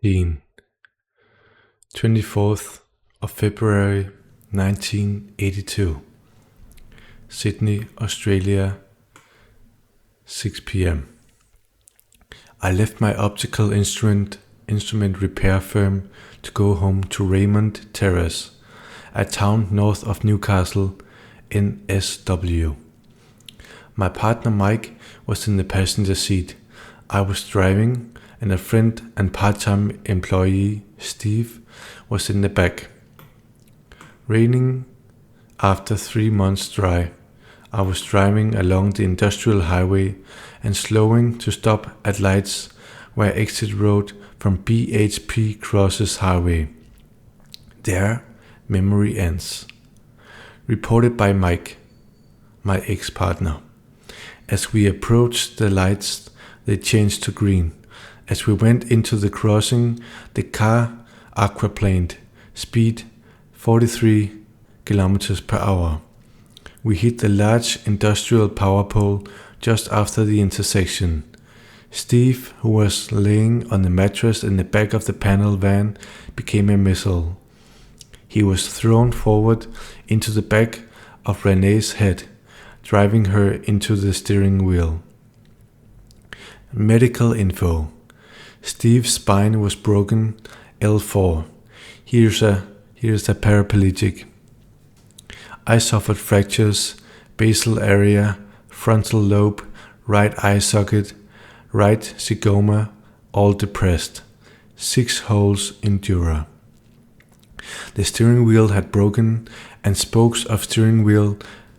Scene 24th of February 1982, Sydney, Australia, 6 p.m. I left my optical instrument repair firm to go home to Raymond Terrace, a town north of Newcastle, NSW. My partner Mike was in the passenger seat. I was driving, and a friend and part-time employee, Steve, was in the back. Raining after 3 months dry, I was driving along the industrial highway and slowing to stop at lights where exit road from BHP crosses highway. There, memory ends. Reported by Mike, my ex-partner. As we approached the lights, they changed to green. As we went into the crossing, the car aquaplaned, speed 43 kilometers per hour. We hit the large industrial power pole just after the intersection. Steve, who was laying on the mattress in the back of the panel van, became a missile. He was thrown forward into the back of Renee's head, driving her into the steering wheel. Medical info. Steve's spine was broken, L4. Here's a paraplegic. I suffered fractures, basal area, frontal lobe, right eye socket, right zygoma, all depressed. 6 holes in dura. The steering wheel had broken, and spokes of steering wheel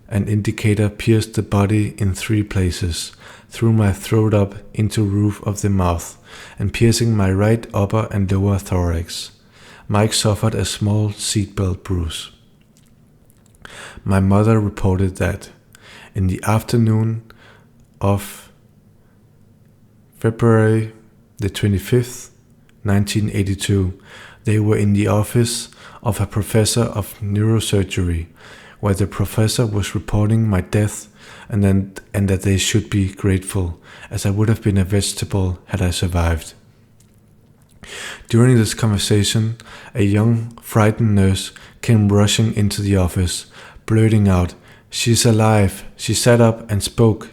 and indicator pierced the body in 3 places, through my throat up into roof of the mouth, and piercing my right upper and lower thorax. Mike suffered a small seatbelt bruise. My mother reported that in the afternoon of February the 25th, 1982, they were in the office of a professor of neurosurgery, where the professor was reporting my death and that they should be grateful, as I would have been a vegetable had I survived. During this conversation, a young, frightened nurse came rushing into the office, blurting out, "She's alive!" She sat up and spoke.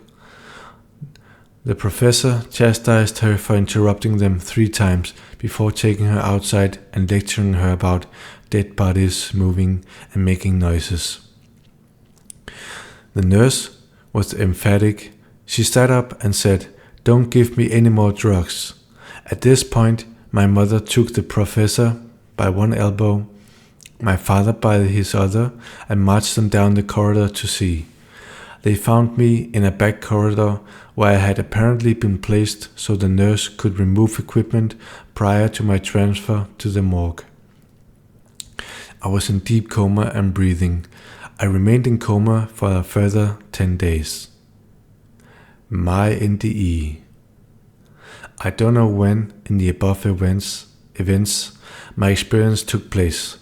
The professor chastised her for interrupting them 3 times before taking her outside and lecturing her about dead bodies moving and making noises. The nurse was emphatic. She sat up and said, "Don't give me any more drugs." At this point, my mother took the professor by one elbow, my father by his other, and marched them down the corridor to see. They found me in a back corridor where I had apparently been placed so the nurse could remove equipment prior to my transfer to the morgue. I was in deep coma and breathing. I remained in coma for a further 10 days. My NDE. I don't know when in the above events my experience took place.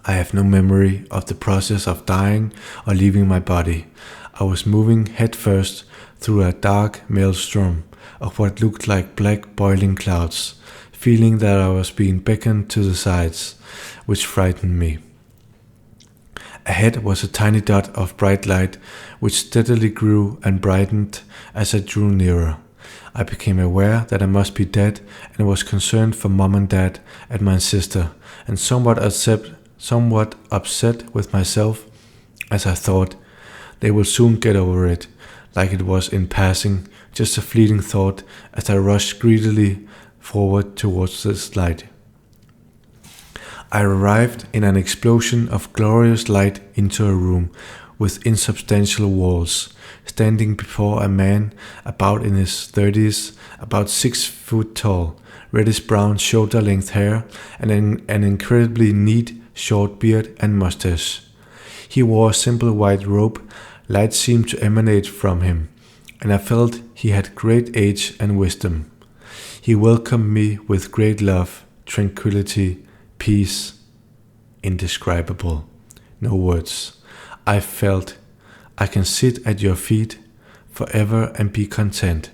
I have no memory of the process of dying or leaving my body. I was moving headfirst through a dark maelstrom of what looked like black boiling clouds, feeling that I was being beckoned to the sides, which frightened me. Ahead was a tiny dot of bright light, which steadily grew and brightened as I drew nearer. I became aware that I must be dead and was concerned for Mom and Dad and my sister, and somewhat upset with myself, as I thought, they will soon get over it, like it was in passing, just a fleeting thought as I rushed greedily forward towards this light. I arrived in an explosion of glorious light into a room with insubstantial walls, standing before a man about in his 30s, about 6 foot tall, reddish-brown shoulder-length hair, and an incredibly neat short beard and mustache. He wore a simple white robe. Light seemed to emanate from him, and I felt he had great age and wisdom. He welcomed me with great love, tranquility, peace, indescribable. No words. I felt, "I can sit at your feet forever and be content."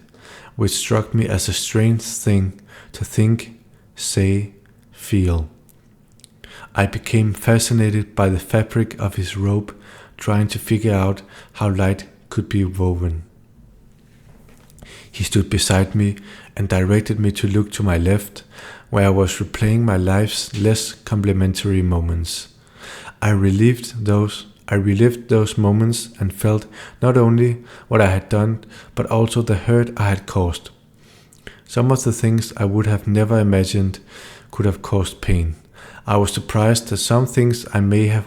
which struck me as a strange thing to think, say, feel. I became fascinated by the fabric of his robe, trying to figure out how light could be woven. He stood beside me and directed me to look to my left, where I was replaying my life's less complimentary moments. I relived those moments and felt not only what I had done, but also the hurt I had caused. Some of the things I would have never imagined could have caused pain. I was surprised that some things I may have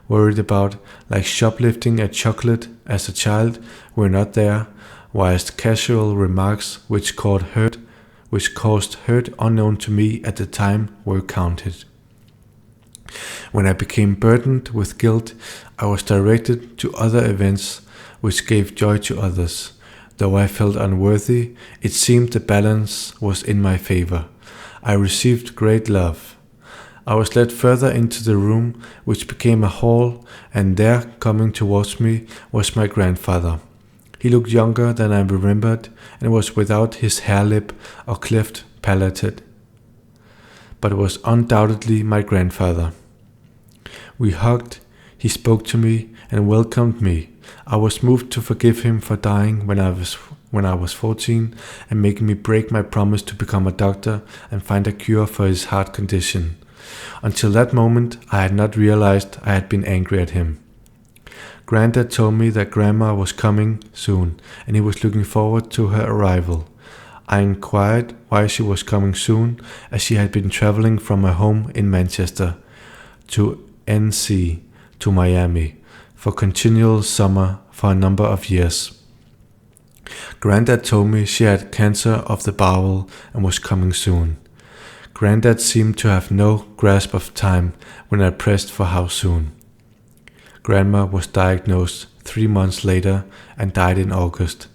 worried about, like shoplifting a chocolate as a child, were not there, whilst casual remarks which caused hurt unknown to me at the time were counted. When I became burdened with guilt, I was directed to other events which gave joy to others. Though I felt unworthy, it seemed the balance was in my favor. I received great love. I was led further into the room, which became a hall, and there, coming towards me, was my grandfather. He looked younger than I remembered, and was without his hair lip or cleft palate, but was undoubtedly my grandfather. We hugged, he spoke to me, and welcomed me. I was moved to forgive him for dying when I was 14, and making me break my promise to become a doctor and find a cure for his heart condition. Until that moment, I had not realized I had been angry at him. Granddad told me that Grandma was coming soon, and he was looking forward to her arrival. I inquired why she was coming soon, as she had been traveling from her home in Manchester to NC to Miami for continual summer for a number of years. Granddad told me she had cancer of the bowel and was coming soon. Granddad seemed to have no grasp of time when I pressed for how soon. Grandma was diagnosed 3 months later and died in August.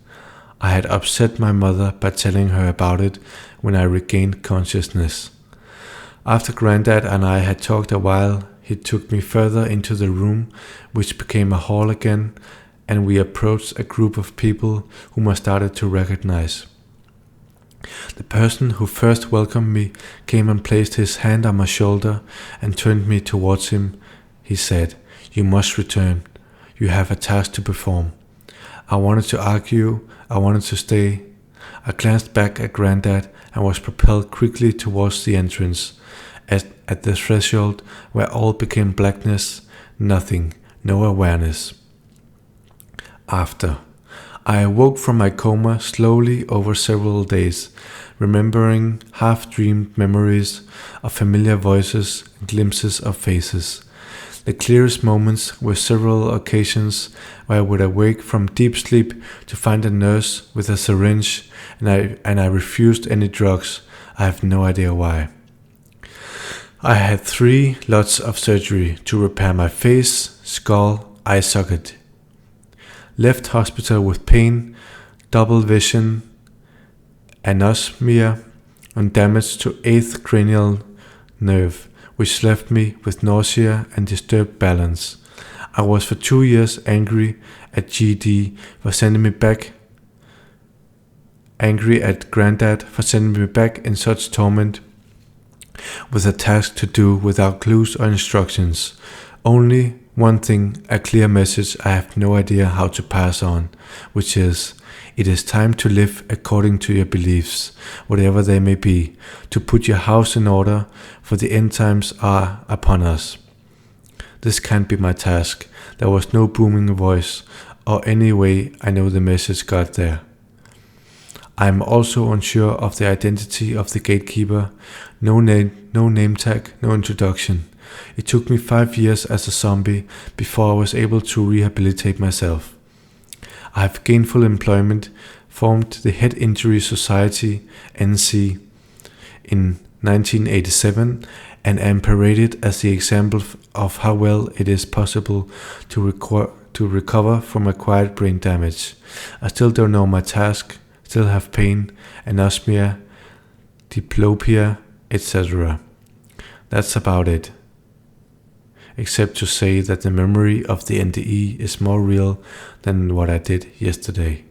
I had upset my mother by telling her about it when I regained consciousness. After Granddad and I had talked a while, he took me further into the room, which became a hall again, and we approached a group of people whom I started to recognize. The person who first welcomed me came and placed his hand on my shoulder and turned me towards him. He said, "You must return. You have a task to perform." I wanted to argue. I wanted to stay. I glanced back at Granddad and was propelled quickly towards the entrance. At the threshold, where all became blackness, nothing, no awareness. After. I awoke from my coma slowly over several days, remembering half-dreamed memories of familiar voices and glimpses of faces. The clearest moments were several occasions where I would awake from deep sleep to find a nurse with a syringe, and I refused any drugs. I have no idea why. I had 3 lots of surgery to repair my face, skull, eye socket. Left hospital with pain, double vision, anosmia, and damage to 8th cranial nerve, which left me with nausea and disturbed balance. I was for 2 years angry at GD for sending me back, angry at Granddad for sending me back in such torment, with a task to do without clues or instructions. Only one thing, a clear message I have no idea how to pass on, which is, it is time to live according to your beliefs, whatever they may be, to put your house in order, for the end times are upon us. This can't be my task. There was no booming voice, or any way I know the message got there. I am also unsure of the identity of the gatekeeper. No name tag, no introduction. It took me 5 years as a zombie before I was able to rehabilitate myself. I have gainful employment, formed the Head Injury Society, NC, in 1987, and am paraded as the example of how well it is possible to recover from acquired brain damage. I still don't know my task, still have pain, anosmia, diplopia, etc. That's about it. Except to say that the memory of the NDE is more real than what I did yesterday.